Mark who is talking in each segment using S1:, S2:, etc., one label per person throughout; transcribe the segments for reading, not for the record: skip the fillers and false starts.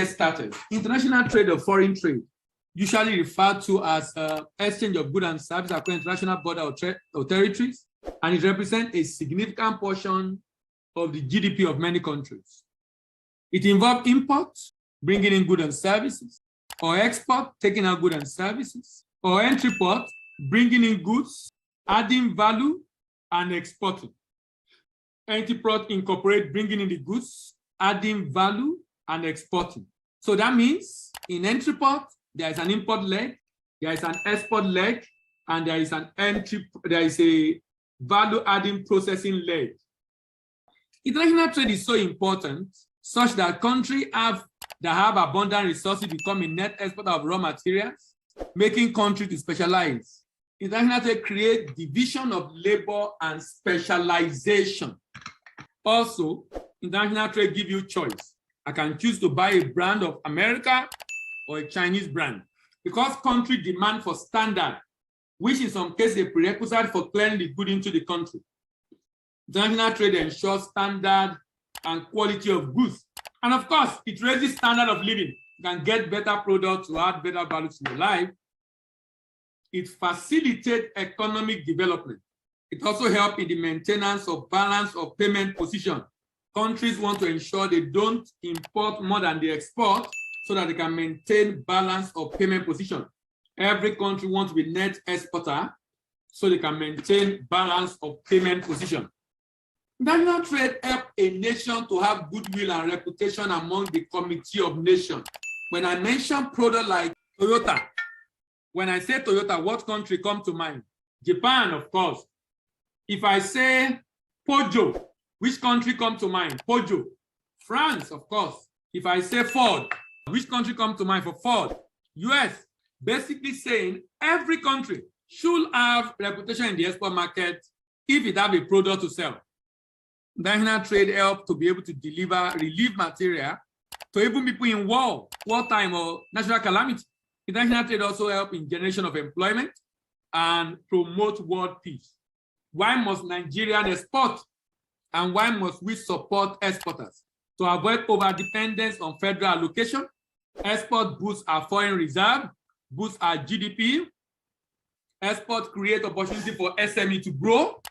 S1: get started. International trade or foreign trade, usually referred to as exchange of goods and services across international border or territories, and it represents a significant portion of the GDP of many countries. It involves import, bringing in goods and services, or export, taking out goods and services, or entry port, bringing in goods, adding value, and exporting. Entry port incorporate bringing in the goods, adding value, and exporting. So that means in entry port, there is an import leg, there is an export leg, and there is a value-adding processing leg. International trade is so important such that countries that have abundant resources become a net exporter of raw materials, making countries to specialize. International trade creates division of labor and specialization. Also, international trade gives you choice. I can choose to buy a brand of America or a Chinese brand because country demand for standard, which in some cases is a prerequisite for clearing the good into the country. International trade ensures standard and quality of goods. And of course, it raises standard of living. You can get better products to add better value to your life. It facilitates economic development. It also helps in the maintenance of balance of payment position. Countries want to ensure they don't import more than they export so that they can maintain balance of payment position. Every country wants to be net exporter so they can maintain balance of payment position. International trade helps a nation to have goodwill and reputation among the community of nations. When I mention products like Toyota, when I say Toyota, what country comes to mind? Japan, of course. If I say Peugeot, which country comes to mind? Peugeot. France, of course. If I say Ford, which country comes to mind for Ford? US. Basically saying every country should have reputation in the export market if it have a product to sell. International trade helps to be able to deliver relief material to even people in wartime or natural calamity. International trade also helps in generation of employment and promote world peace. Why must Nigerians export? And why must we support exporters? To avoid over-dependence on federal allocation, export boosts our foreign reserve, boosts our GDP. Export create opportunity for SME to grow.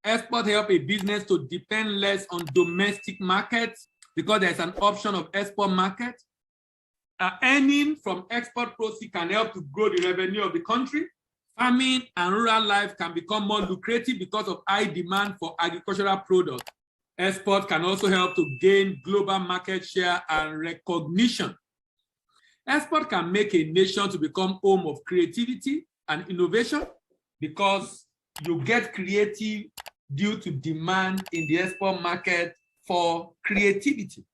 S1: Export help a business to depend less on domestic markets because there's an option of export market. Earning from export proceeds can help to grow the revenue of the country. Farming and rural life can become more lucrative because of high demand for agricultural products. Export can also help to gain global market share and recognition. Export can make a nation to become home of creativity and innovation because you get creative due to demand in the export market for creativity.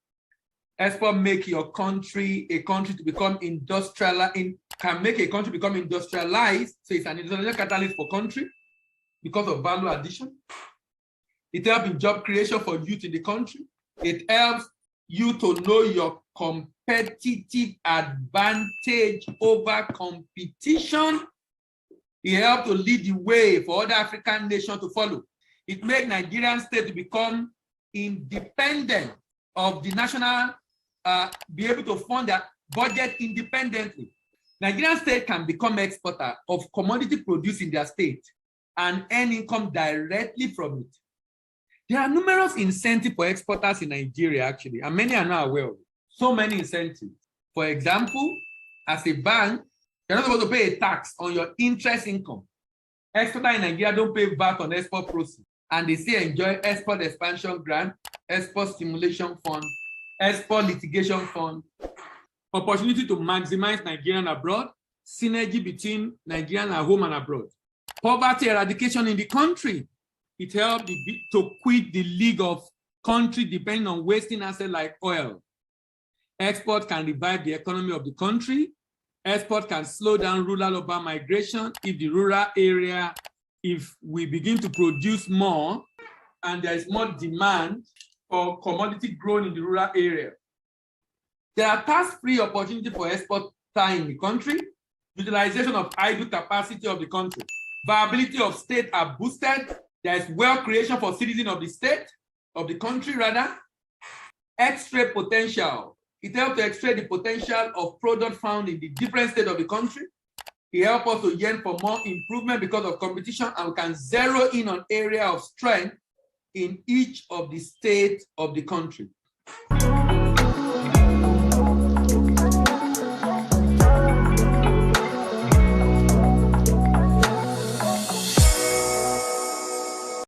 S1: Export make your country a country to become can make a country become industrialized, so it's an industrial catalyst for country because of value addition. It helps in job creation for youth in the country. It helps you to know your competitive advantage over competition. It helps to lead the way for other African nations to follow. It makes Nigerian state to become independent of the national, be able to fund their budget independently. Nigerian state can become exporter of commodity produced in their state and earn income directly from it. There are numerous incentives for exporters in Nigeria, actually, and many are not aware of it. So many incentives. For example, as a bank, you're not supposed to pay a tax on your interest income. Exporters in Nigeria don't pay VAT on export proceeds, and they still enjoy export expansion grant, export stimulation fund, export litigation fund, opportunity to maximize Nigerian abroad, synergy between Nigerian at home and abroad. Poverty eradication in the country. It helped to quit the league of country depending on wasting assets like oil. Export can revive the economy of the country. Export can slow down rural-urban migration if the rural area, if we begin to produce more and there is more demand for commodity grown in the rural area. There are tax-free opportunities for exporters in the country. Utilization of idle capacity of the country. Viability of state are boosted. There is wealth creation for citizens of the state, of the country rather. X-ray potential It helps to extract the potential of product found in the different states of the country. It helps us to yearn for more improvement because of competition, and we can zero in on area of strength in each of the states of the country.